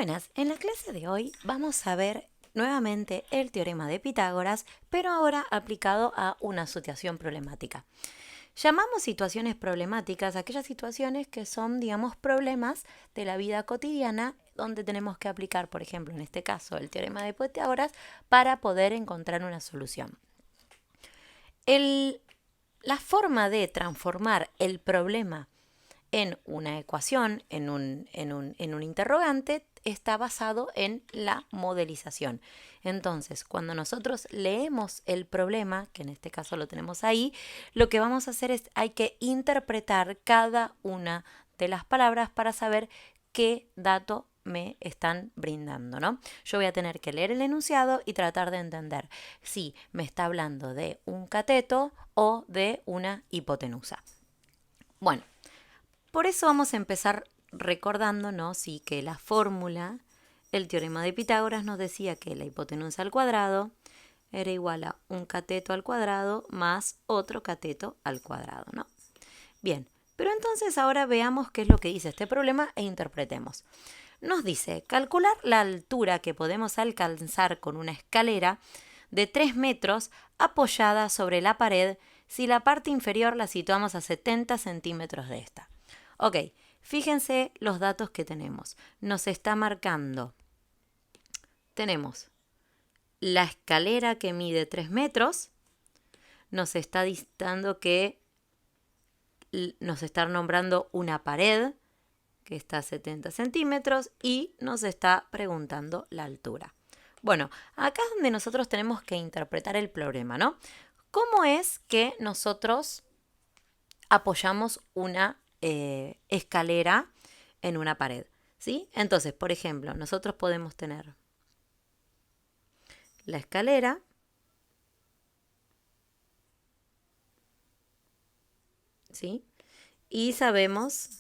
Buenas, en la clase de hoy vamos a ver nuevamente el teorema de Pitágoras, pero ahora aplicado a una situación problemática. Llamamos situaciones problemáticas aquellas situaciones que son, digamos, problemas de la vida cotidiana donde tenemos que aplicar, por ejemplo, en este caso, el teorema de Pitágoras para poder encontrar una solución. La forma de transformar el problema en una ecuación, en un interrogante, está basado en la modelización. Entonces, cuando nosotros leemos el problema, que en este caso lo tenemos ahí, lo que vamos a hacer es hay que interpretar cada una de las palabras para saber qué dato me están brindando, ¿no? Yo voy a tener que leer el enunciado y tratar de entender si me está hablando de un cateto o de una hipotenusa. Bueno, por eso vamos a empezar recordándonos sí, que la fórmula, el teorema de Pitágoras nos decía que la hipotenusa al cuadrado era igual a un cateto al cuadrado más otro cateto al cuadrado, ¿no? Bien, pero entonces ahora veamos qué es lo que dice este problema e interpretemos. Nos dice calcular la altura que podemos alcanzar con una escalera de 3 metros apoyada sobre la pared si la parte inferior la situamos a 70 centímetros de esta. Ok, fíjense los datos que tenemos. Nos está marcando, tenemos la escalera que mide 3 metros, nos está dictando que nos está nombrando una pared que está a 70 centímetros y nos está preguntando la altura. Bueno, acá es donde nosotros tenemos que interpretar el problema, ¿no? ¿Cómo es que nosotros apoyamos una escalera en una pared? ¿Sí? Entonces, por ejemplo, nosotros podemos tener la escalera, ¿sí? Y sabemos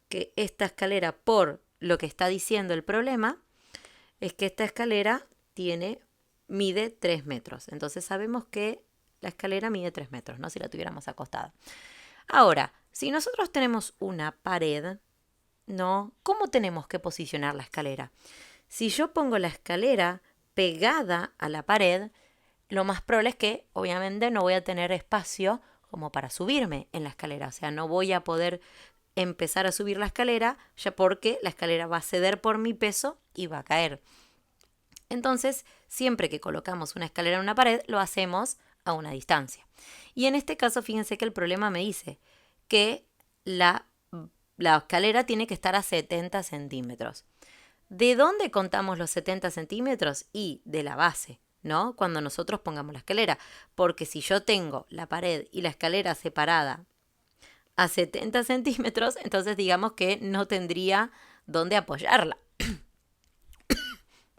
que esta escalera, por lo que está diciendo el problema, es que esta escalera mide 3 metros. Entonces sabemos que la escalera mide 3 metros, ¿no? Si la tuviéramos acostada. Ahora, si nosotros tenemos una pared, ¿no? ¿Cómo tenemos que posicionar la escalera? Si yo pongo la escalera pegada a la pared, lo más probable es que obviamente no voy a tener espacio como para subirme en la escalera. O sea, no voy a poder empezar a subir la escalera ya porque la escalera va a ceder por mi peso y va a caer. Entonces, siempre que colocamos una escalera en una pared, lo hacemos a una distancia. Y en este caso, fíjense que el problema me dice que la escalera tiene que estar a 70 centímetros. ¿De dónde contamos los 70 centímetros? Y de la base, ¿no? Cuando nosotros pongamos la escalera. Porque si yo tengo la pared y la escalera separada a 70 centímetros, entonces digamos que no tendría dónde apoyarla.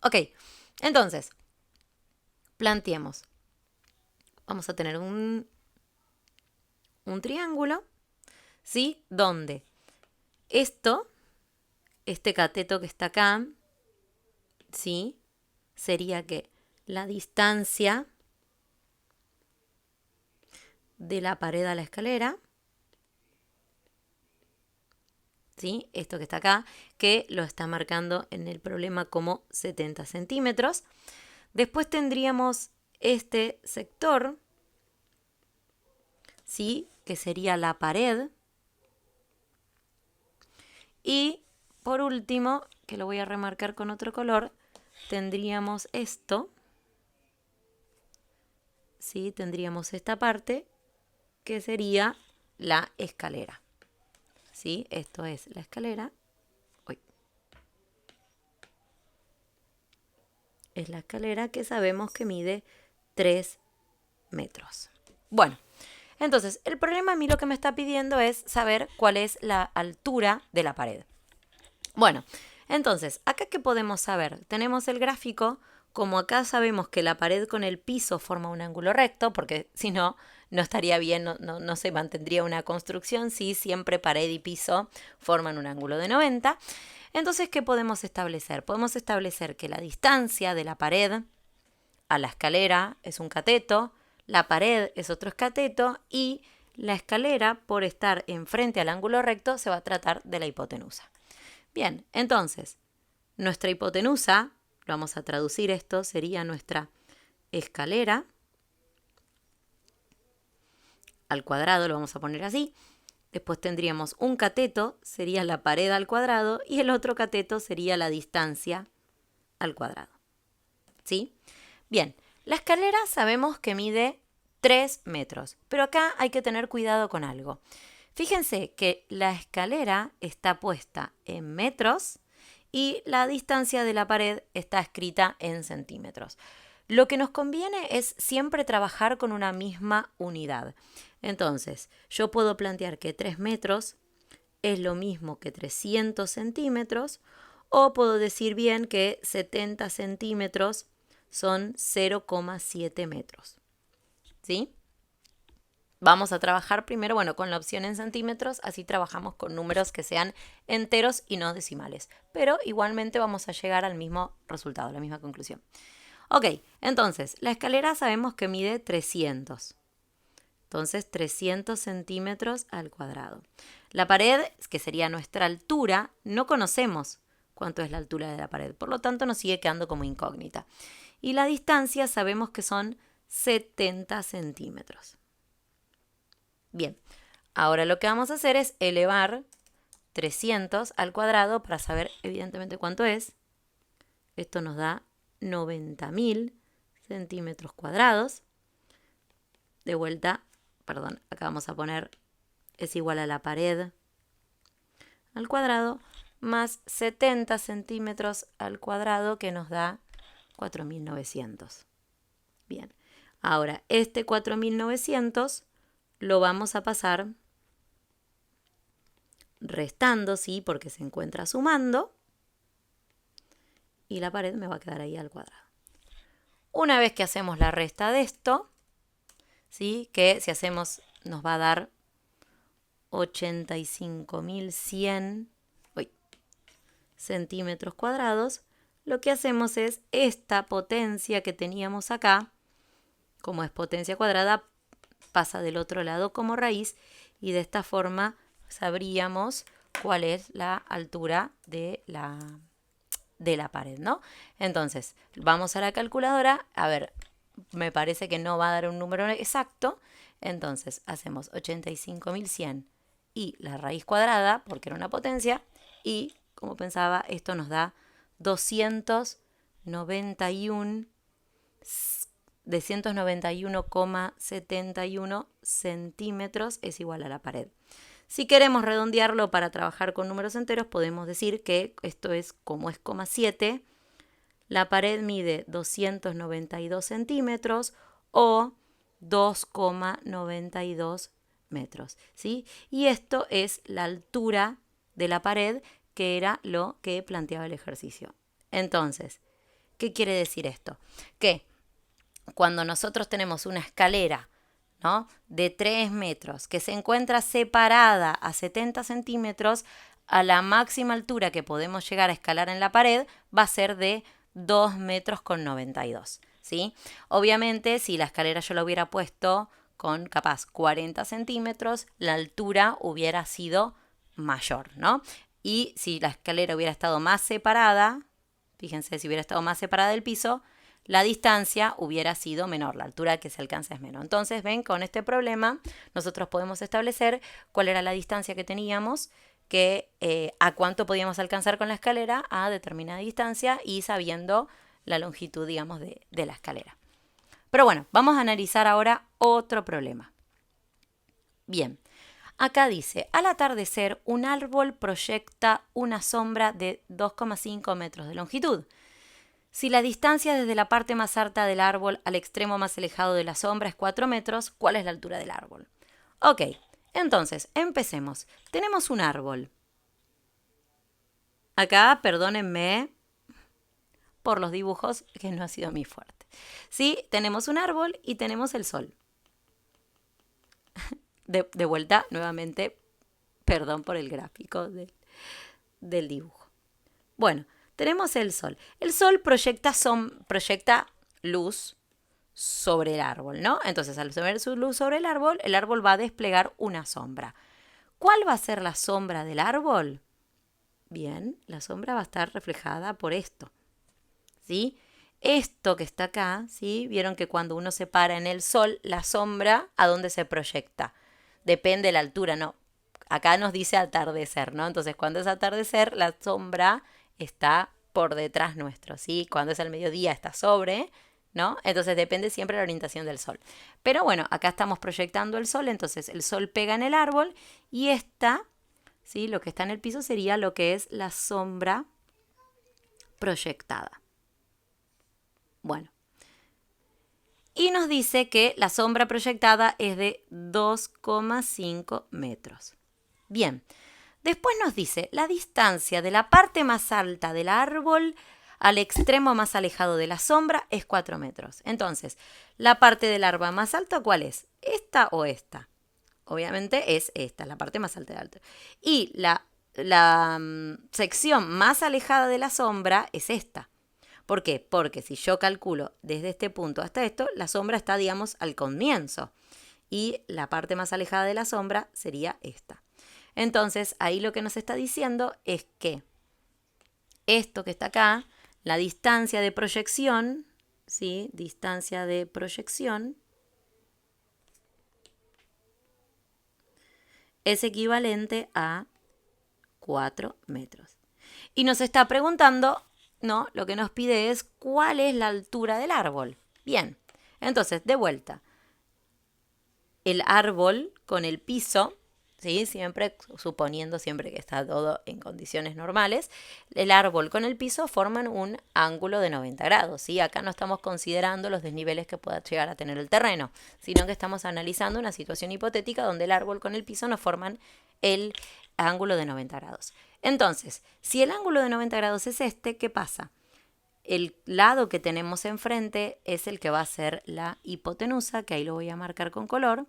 Ok, entonces, planteemos. Vamos a tener un triángulo, ¿sí? Donde este cateto que está acá, ¿sí? Sería que la distancia de la pared a la escalera, ¿sí? Esto que está acá, que lo está marcando en el problema como 70 centímetros. Después tendríamos este sector, ¿sí? Que sería la pared. Y por último, que lo voy a remarcar con otro color, tendríamos esto, ¿sí? Tendríamos esta parte que sería la escalera, ¿sí? Esto es la escalera. Es la escalera que sabemos que mide 3 metros. Bueno, entonces el problema a mí lo que me está pidiendo es saber cuál es la altura de la pared. Bueno, entonces, ¿acá qué podemos saber? Tenemos el gráfico, como acá sabemos que la pared con el piso forma un ángulo recto, porque si no, no estaría bien, no se mantendría una construcción si siempre pared y piso forman un ángulo de 90. Entonces, ¿qué podemos establecer? Podemos establecer que la distancia de la pared a la escalera es un cateto, la pared es otro cateto y la escalera, por estar enfrente al ángulo recto, se va a tratar de la hipotenusa. Bien, entonces, Nuestra hipotenusa, lo vamos a traducir esto, sería nuestra escalera al cuadrado, lo vamos a poner así. Después tendríamos un cateto, sería la pared al cuadrado, y el otro cateto sería la distancia al cuadrado. ¿Sí? Bien, la escalera sabemos que mide 3 metros, pero acá hay que tener cuidado con algo. Fíjense que la escalera está puesta en metros y la distancia de la pared está escrita en centímetros. Lo que nos conviene es siempre trabajar con una misma unidad. Entonces, yo puedo plantear que 3 metros es lo mismo que 300 centímetros, o puedo decir bien que 70 centímetros son 0,7 metros. ¿Sí? Vamos a trabajar primero, con la opción en centímetros, así trabajamos con números que sean enteros y no decimales. Pero igualmente vamos a llegar al mismo resultado, a la misma conclusión. Ok, entonces, la escalera sabemos que mide 300. Entonces, 300 centímetros al cuadrado. La pared, que sería nuestra altura, no conocemos cuánto es la altura de la pared. Por lo tanto, nos sigue quedando como incógnita. Y la distancia sabemos que son 70 centímetros. Bien, ahora lo que vamos a hacer es elevar 300 al cuadrado para saber evidentemente cuánto es. Esto nos da 90.000 centímetros cuadrados. De vuelta, perdón, acá vamos a poner es igual a la pared al cuadrado más 70 centímetros al cuadrado que nos da 4.900. Bien, ahora este 4.900 lo vamos a pasar restando, sí, porque se encuentra sumando. Y la pared me va a quedar ahí al cuadrado. Una vez que hacemos la resta de esto, ¿sí? Que si hacemos nos va a dar 85.100 centímetros cuadrados, lo que hacemos es esta potencia que teníamos acá, como es potencia cuadrada, pasa del otro lado como raíz y de esta forma sabríamos cuál es la altura de la pared, ¿no? Entonces, vamos a la calculadora, a ver, me parece que no va a dar un número exacto, entonces hacemos 85.100 y la raíz cuadrada, porque era una potencia, y como pensaba, esto nos da 291,71 centímetros es igual a la pared. Si queremos redondearlo para trabajar con números enteros, podemos decir que esto es como es 0,7. La pared mide 292 centímetros o 2,92 metros. ¿Sí? Y esto es la altura de la pared, que era lo que planteaba el ejercicio. Entonces, ¿qué quiere decir esto? Que cuando nosotros tenemos una escalera, ¿no?, de 3 metros que se encuentra separada a 70 centímetros, a la máxima altura que podemos llegar a escalar en la pared va a ser de 2 metros con 92. ¿Sí? Obviamente, si la escalera yo la hubiera puesto con capaz 40 centímetros, la altura hubiera sido mayor, ¿no? Y si la escalera hubiera estado más separada, fíjense, si hubiera estado más separada del piso, la distancia hubiera sido menor, la altura que se alcanza es menor. Entonces, ven, con este problema nosotros podemos establecer cuál era la distancia que teníamos, que a cuánto podíamos alcanzar con la escalera a determinada distancia y sabiendo la longitud, digamos, de la escalera. Pero bueno, vamos a analizar ahora otro problema. Bien, acá dice, al atardecer un árbol proyecta una sombra de 2,5 metros de longitud. Si la distancia desde la parte más alta del árbol al extremo más alejado de la sombra es 4 metros, ¿cuál es la altura del árbol? Ok, entonces, empecemos. Tenemos un árbol. Acá, perdónenme por los dibujos, que no ha sido mi fuerte. Sí, tenemos un árbol y tenemos el sol. De vuelta, nuevamente, perdón por el gráfico del dibujo. Bueno, tenemos el sol. El sol proyecta luz sobre el árbol, ¿no? Entonces, al ver su luz sobre el árbol va a desplegar una sombra. ¿Cuál va a ser la sombra del árbol? Bien, la sombra va a estar reflejada por esto, ¿sí? Esto que está acá, ¿sí? Vieron que cuando uno se para en el sol, la sombra, ¿a dónde se proyecta? Depende de la altura, ¿no? Acá nos dice atardecer, ¿no? Entonces, cuando es atardecer, la sombra está por detrás nuestro, ¿sí? Cuando es al mediodía está sobre, ¿no? Entonces depende siempre de la orientación del sol. Pero bueno, acá estamos proyectando el sol, entonces el sol pega en el árbol y esta, ¿sí? Lo que está en el piso sería lo que es la sombra proyectada. Bueno. Y nos dice que la sombra proyectada es de 2,5 metros. Bien, después nos dice la distancia de la parte más alta del árbol al extremo más alejado de la sombra es 4 metros. Entonces, la parte del árbol más alta, ¿cuál es? ¿Esta o esta? Obviamente es esta, la parte más alta del árbol. Y la sección más alejada de la sombra es esta. ¿Por qué? Porque si yo calculo desde este punto hasta esto, la sombra está, digamos, al comienzo. Y la parte más alejada de la sombra sería esta. Entonces, ahí lo que nos está diciendo es que esto que está acá, la distancia de proyección, ¿sí? Distancia de proyección es equivalente a 4 metros. Y nos está preguntando, ¿no? Lo que nos pide es cuál es la altura del árbol. Bien, entonces, de vuelta. El árbol con el piso, ¿sí? Siempre, suponiendo siempre que está todo en condiciones normales, el árbol con el piso forman un ángulo de 90 grados, ¿sí? Acá no estamos considerando los desniveles que pueda llegar a tener el terreno, sino que estamos analizando una situación hipotética donde el árbol con el piso nos forman el ángulo de 90 grados. Entonces, si el ángulo de 90 grados es este, ¿qué pasa? El lado que tenemos enfrente es el que va a ser la hipotenusa, que ahí lo voy a marcar con color,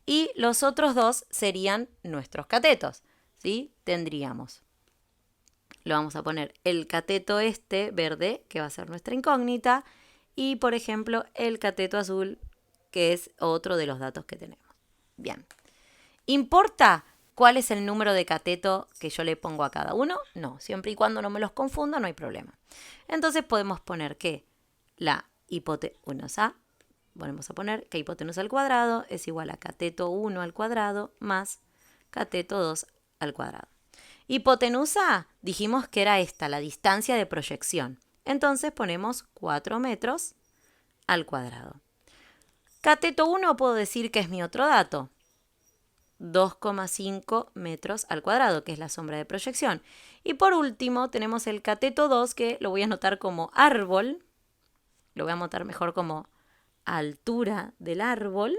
y los otros dos serían nuestros catetos, ¿sí? Tendríamos, lo vamos a poner el cateto este verde, que va a ser nuestra incógnita, y por ejemplo el cateto azul, que es otro de los datos que tenemos. Bien, ¿importa cuál es el número de cateto que yo le pongo a cada uno? No, siempre y cuando no me los confunda no hay problema. Entonces podemos poner que la hipotenusa, vamos a poner que hipotenusa al cuadrado es igual a cateto 1 al cuadrado más cateto 2 al cuadrado. Hipotenusa dijimos que era esta, la distancia de proyección. Entonces ponemos 4 metros al cuadrado. Cateto 1 puedo decir que es mi otro dato. 2,5 metros al cuadrado, que es la sombra de proyección. Y por último tenemos el cateto 2, que lo voy a anotar como árbol. Lo voy a anotar mejor como altura del árbol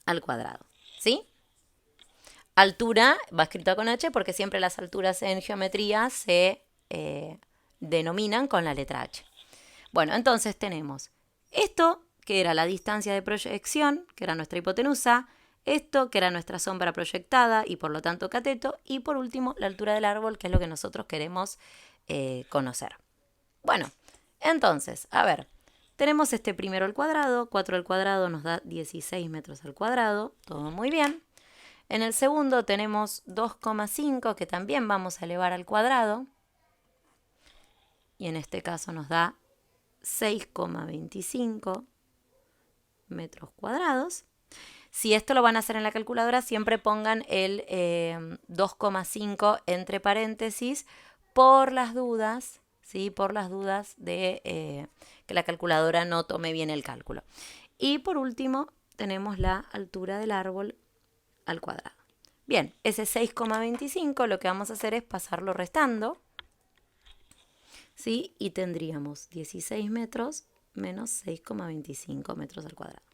al cuadrado. ¿Sí? Altura va escrita con H porque siempre las alturas en geometría se denominan con la letra H. Bueno, entonces tenemos esto, que era la distancia de proyección, que era nuestra hipotenusa, esto, que era nuestra sombra proyectada y por lo tanto cateto, y por último la altura del árbol, que es lo que nosotros queremos conocer. Bueno, entonces, a ver, tenemos este primero al cuadrado, 4 al cuadrado nos da 16 metros al cuadrado, todo muy bien. En el segundo tenemos 2,5 que también vamos a elevar al cuadrado, y en este caso nos da 6,25 metros cuadrados. Si esto lo van a hacer en la calculadora, siempre pongan el 2,5 entre paréntesis por las dudas, ¿sí? Por las dudas de que la calculadora no tome bien el cálculo. Y por último, tenemos la altura del árbol al cuadrado. Bien, ese 6,25 lo que vamos a hacer es pasarlo restando, ¿sí? Y tendríamos 16 metros menos 6,25 metros al cuadrado.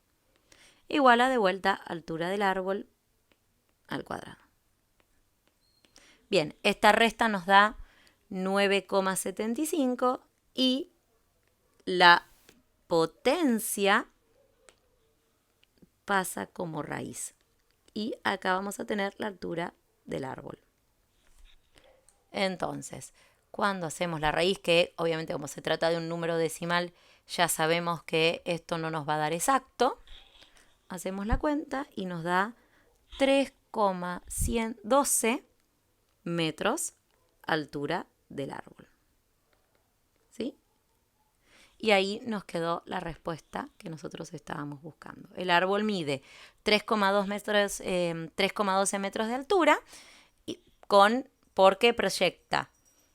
Igual a de vuelta altura del árbol al cuadrado. Bien, esta resta nos da 9,75 y la potencia pasa como raíz. Y acá vamos a tener la altura del árbol. Entonces, cuando hacemos la raíz, que obviamente como se trata de un número decimal, ya sabemos que esto no nos va a dar exacto, hacemos la cuenta y nos da 3,112 metros altura del árbol. ¿Sí? Y ahí nos quedó la respuesta que nosotros estábamos buscando. El árbol mide 3,2 metros, 3,12 metros de altura porque proyecta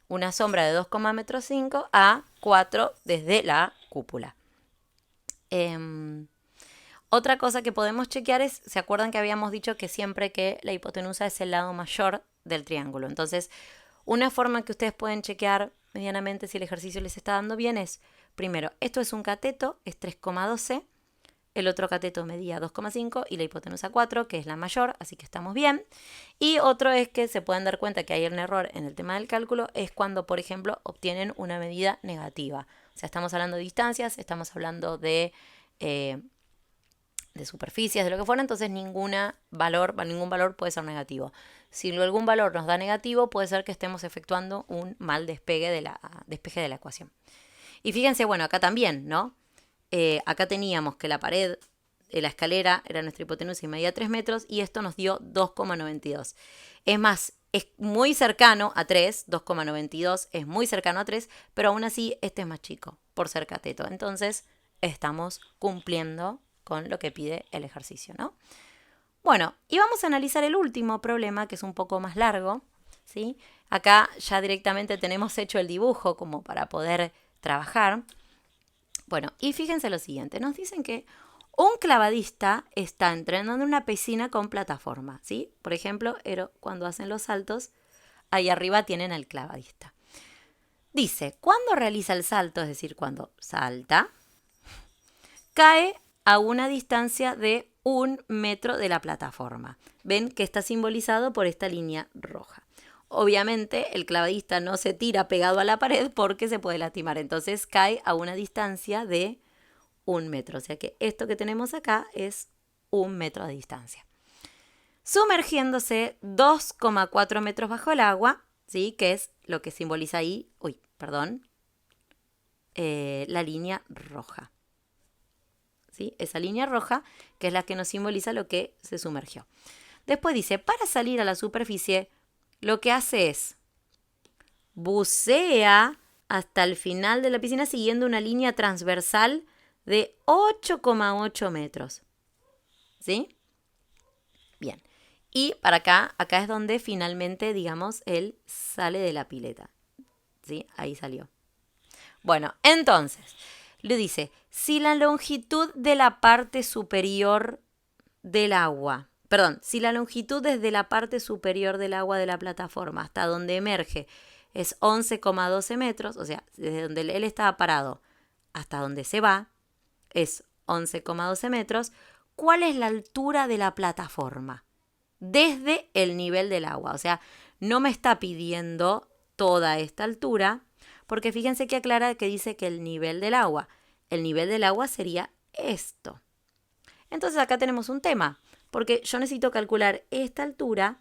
una sombra de 2,5 metros a 4 desde la cúpula. Otra cosa que podemos chequear es, ¿se acuerdan que habíamos dicho que siempre que la hipotenusa es el lado mayor del triángulo? Entonces, una forma que ustedes pueden chequear medianamente si el ejercicio les está dando bien es, primero, esto es un cateto, es 3,12, el otro cateto medía 2,5 y la hipotenusa 4, que es la mayor, así que estamos bien. Y otro es que se pueden dar cuenta que hay un error en el tema del cálculo, es cuando, por ejemplo, obtienen una medida negativa. O sea, estamos hablando de distancias, estamos hablando de superficies, de lo que fuera, entonces ningún valor puede ser negativo. Si algún valor nos da negativo, puede ser que estemos efectuando un mal despeje de la ecuación. Y fíjense, bueno, acá también, ¿no? Acá teníamos que la pared, la escalera era nuestra hipotenusa y medía 3 metros y esto nos dio 2,92. Es más, es muy cercano a 3, 2,92 es muy cercano a 3, pero aún así este es más chico por ser cateto. Entonces estamos cumpliendo con lo que pide el ejercicio, ¿no? Bueno, y vamos a analizar el último problema, que es un poco más largo, ¿sí? Acá ya directamente tenemos hecho el dibujo como para poder trabajar. Bueno, y fíjense lo siguiente, nos dicen que un clavadista está entrenando en una piscina con plataforma, ¿sí? Por ejemplo, cuando hacen los saltos, ahí arriba tienen al clavadista. Dice, cuando realiza el salto, es decir, cuando salta, cae a una distancia de 1 metro de la plataforma. Ven que está simbolizado por esta línea roja. Obviamente el clavadista no se tira pegado a la pared porque se puede lastimar. Entonces cae a una distancia de 1 metro. O sea que esto que tenemos acá es 1 metro de distancia. Sumergiéndose 2,4 metros bajo el agua, ¿sí? Que es lo que simboliza ahí, la línea roja. ¿Sí? Esa línea roja que es la que nos simboliza lo que se sumergió. Después dice, para salir a la superficie, lo que hace es bucea hasta el final de la piscina siguiendo una línea transversal de 8,8 metros. ¿Sí? Bien. Y para acá es donde finalmente, digamos, él sale de la pileta. ¿Sí? Ahí salió. Bueno, entonces, le dice, si la longitud de la parte superior del agua, si la longitud desde la parte superior del agua de la plataforma hasta donde emerge es 11,12 metros, o sea, desde donde él estaba parado hasta donde se va es 11,12 metros, ¿cuál es la altura de la plataforma? Desde el nivel del agua, o sea, no me está pidiendo toda esta altura, porque fíjense que aclara que dice que el nivel del agua sería esto. Entonces acá tenemos un tema, porque yo necesito calcular esta altura,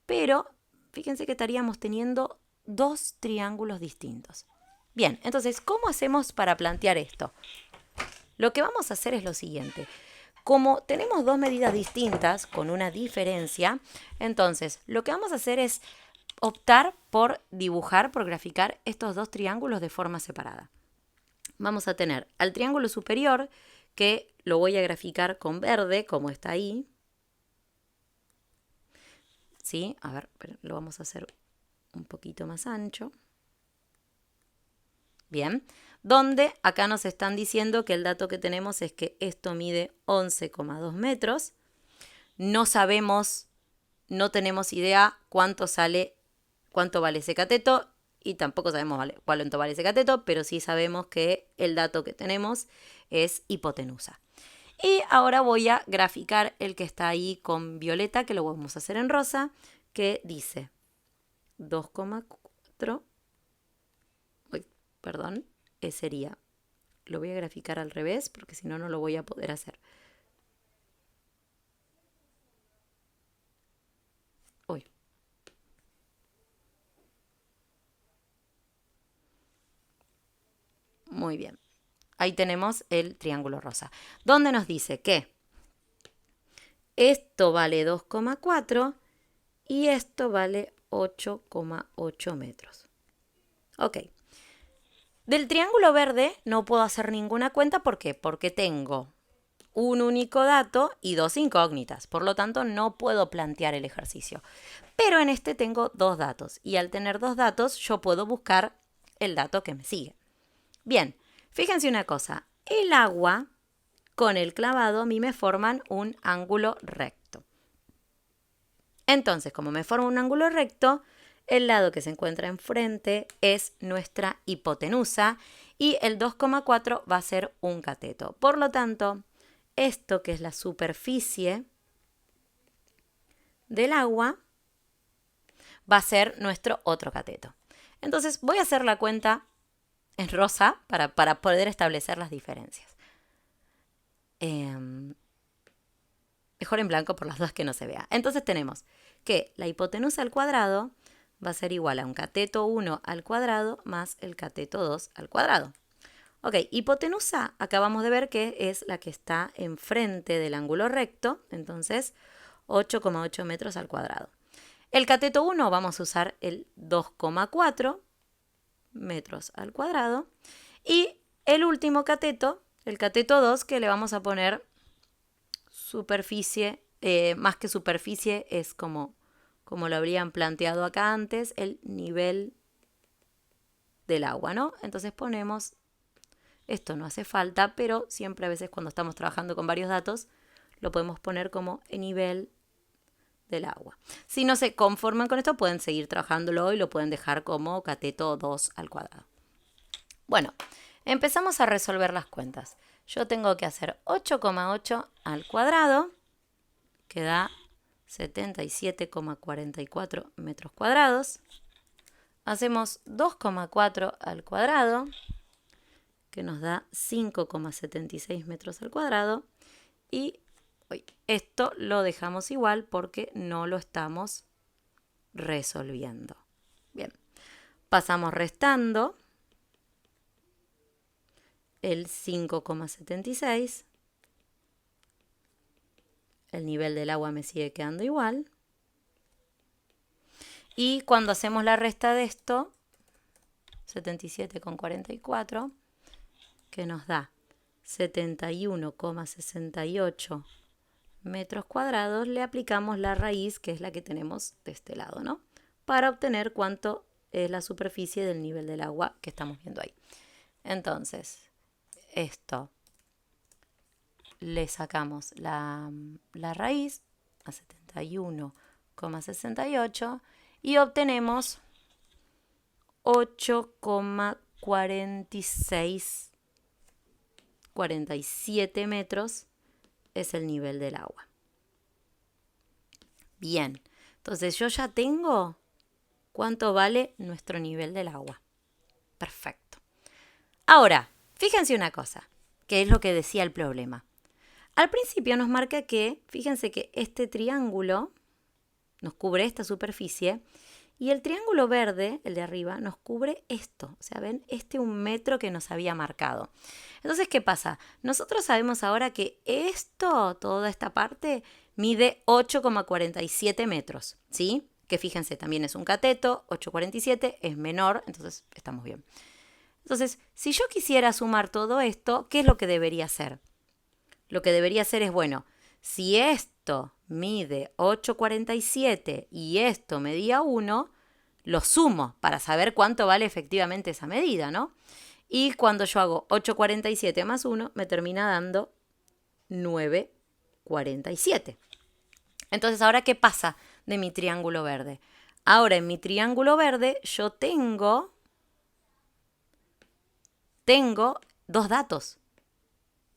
pero fíjense que estaríamos teniendo dos triángulos distintos. Bien, entonces, ¿cómo hacemos para plantear esto? Lo que vamos a hacer es lo siguiente. Como tenemos dos medidas distintas con una diferencia, entonces lo que vamos a hacer es optar por dibujar, por graficar estos dos triángulos de forma separada. Vamos a tener al triángulo superior, que lo voy a graficar con verde, como está ahí. ¿Sí? A ver, lo vamos a hacer un poquito más ancho. Bien, donde acá nos están diciendo que el dato que tenemos es que esto mide 11,2 metros. No sabemos, no tenemos idea cuánto vale ese cateto y tampoco sabemos cuánto vale ese cateto, pero sí sabemos que el dato que tenemos es hipotenusa. Y ahora voy a graficar el que está ahí con violeta, que lo vamos a hacer en rosa, que dice 2,4. Perdón, sería, lo voy a graficar al revés porque si no, no lo voy a poder hacer. Uy. Muy bien. Ahí tenemos el triángulo rosa, donde nos dice que esto vale 2,4 y esto vale 8,8 metros. Ok. Del triángulo verde no puedo hacer ninguna cuenta. ¿Por qué? Porque tengo un único dato y dos incógnitas. Por lo tanto, no puedo plantear el ejercicio. Pero en este tengo dos datos. Y al tener dos datos, yo puedo buscar el dato que me sigue. Bien, fíjense una cosa. El agua con el clavado a mí me forman un ángulo recto. Entonces, como me forma un ángulo recto, el lado que se encuentra enfrente es nuestra hipotenusa y el 2,4 va a ser un cateto. Por lo tanto, esto que es la superficie del agua va a ser nuestro otro cateto. Entonces, voy a hacer la cuenta en rosa para poder establecer las diferencias. Mejor en blanco por las dudas que no se vea. Entonces tenemos que la hipotenusa al cuadrado va a ser igual a un cateto 1 al cuadrado más el cateto 2 al cuadrado. Ok, hipotenusa acabamos de ver que es la que está enfrente del ángulo recto, entonces 8,8 metros al cuadrado. El cateto 1 vamos a usar el 2,4 metros al cuadrado. Y el último cateto, el cateto 2, que le vamos a poner superficie, más que superficie, es como lo habrían planteado acá antes, el nivel del agua, ¿no? Entonces ponemos, esto no hace falta, pero siempre a veces cuando estamos trabajando con varios datos, lo podemos poner como el nivel del agua. Si no se conforman con esto, pueden seguir trabajándolo y lo pueden dejar como cateto 2 al cuadrado. Bueno, empezamos a resolver las cuentas. Yo tengo que hacer 8,8 al cuadrado, que da 77,44 metros cuadrados. Hacemos 2,4 al cuadrado, que nos da 5,76 metros al cuadrado. Y esto lo dejamos igual porque no lo estamos resolviendo. Bien, pasamos restando el 5,76. El nivel del agua me sigue quedando igual. Y cuando hacemos la resta de esto, 77,44, que nos da 71,68 metros cuadrados, le aplicamos la raíz, que es la que tenemos de este lado, ¿no? Para obtener cuánto es la superficie del nivel del agua que estamos viendo ahí. Entonces, esto le sacamos la raíz a 71,68 y obtenemos 8,47 metros es el nivel del agua. Bien, entonces yo ya tengo cuánto vale nuestro nivel del agua. Perfecto. Ahora, fíjense una cosa, que es lo que decía el problema. Al principio nos marca que, fíjense que este triángulo nos cubre esta superficie y el triángulo verde, el de arriba, nos cubre esto. O sea, ven, 1 metro que nos había marcado. Entonces, ¿qué pasa? Nosotros sabemos ahora que esto, toda esta parte, mide 8,47 metros, ¿sí? Que fíjense, también es un cateto, 8,47 es menor, entonces estamos bien. Entonces, si yo quisiera sumar todo esto, ¿qué es lo que debería hacer? Lo que debería hacer es, bueno, si esto mide 8,47 y esto medía 1, lo sumo para saber cuánto vale efectivamente esa medida, ¿no? Y cuando yo hago 8,47 más 1, me termina dando 9,47. Entonces, ¿ahora qué pasa de mi triángulo verde? Ahora en mi triángulo verde yo tengo dos datos.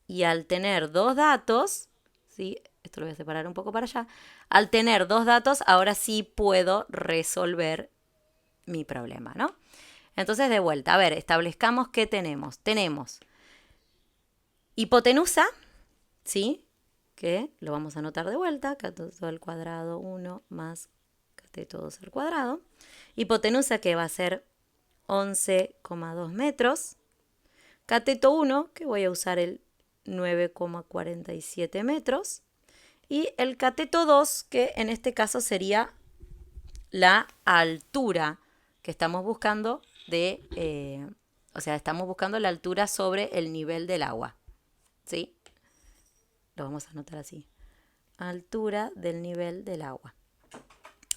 Y al tener dos datos, ¿sí? Esto lo voy a separar un poco para allá. Al tener dos datos, ahora sí puedo resolver mi problema, ¿no? Entonces, de vuelta, a ver, establezcamos qué tenemos. Tenemos hipotenusa, ¿sí? Que lo vamos a anotar de vuelta, cateto al cuadrado 1 más cateto 2 al cuadrado. Hipotenusa que va a ser 11,2 metros. Cateto 1, que voy a usar el 9,47 metros. Y el cateto 2, que en este caso sería la altura que estamos buscando estamos buscando la altura sobre el nivel del agua. ¿Sí? Lo vamos a anotar así. Altura del nivel del agua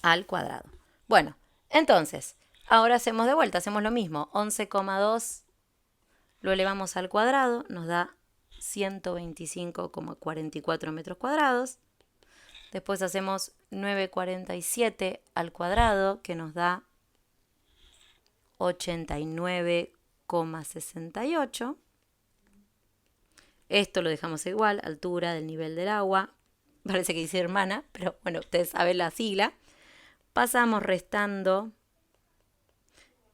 al cuadrado. Bueno, entonces, ahora hacemos de vuelta, hacemos lo mismo. 11,2 lo elevamos al cuadrado, nos da 125,44 metros cuadrados. Después hacemos 9,47 al cuadrado, que nos da 89,68. Esto lo dejamos igual, altura del nivel del agua. Parece que dice hermana, pero bueno, ustedes saben la sigla. Pasamos restando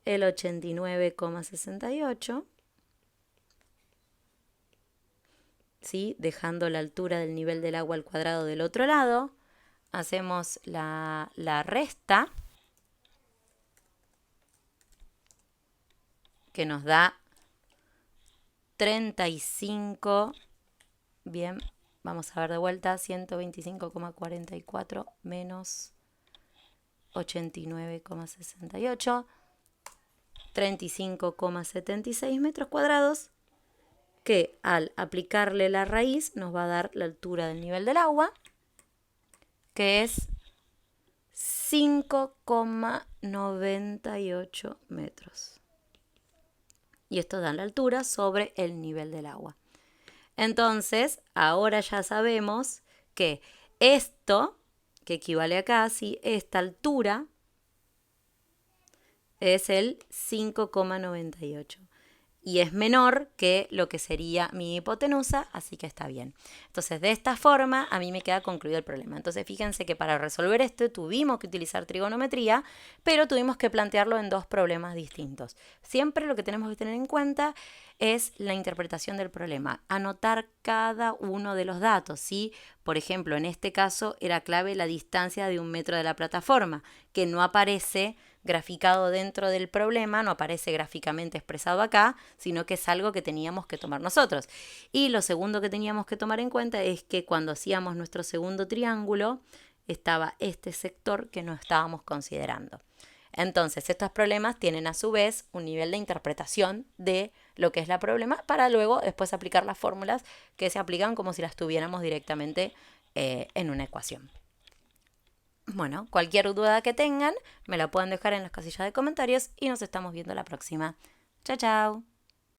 el 89,68. ¿Sí? Dejando la altura del nivel del agua al cuadrado del otro lado. Hacemos la resta, que nos da 35. Bien, vamos a ver de vuelta. 125,44 menos 89,68. 35,76 metros cuadrados, que al aplicarle la raíz nos va a dar la altura del nivel del agua, que es 5,98 metros. Y esto da la altura sobre el nivel del agua. Entonces, ahora ya sabemos que esto, que equivale acá, ¿sí? Esta altura es el 5,98. Y es menor que lo que sería mi hipotenusa, así que está bien. Entonces, de esta forma, a mí me queda concluido el problema. Entonces, fíjense que para resolver esto tuvimos que utilizar trigonometría, pero tuvimos que plantearlo en dos problemas distintos. Siempre lo que tenemos que tener en cuenta es la interpretación del problema, anotar cada uno de los datos, ¿sí? Por ejemplo, en este caso era clave la distancia de 1 metro de la plataforma, que no aparece graficado dentro del problema, no aparece gráficamente expresado acá, sino que es algo que teníamos que tomar nosotros. Y lo segundo que teníamos que tomar en cuenta es que cuando hacíamos nuestro segundo triángulo, estaba este sector que no estábamos considerando. Entonces, estos problemas tienen a su vez un nivel de interpretación de lo que es la problema para luego después aplicar las fórmulas que se aplican como si las tuviéramos directamente en una ecuación. Bueno, cualquier duda que tengan me la pueden dejar en las casillas de comentarios y nos estamos viendo la próxima. Chao, chao.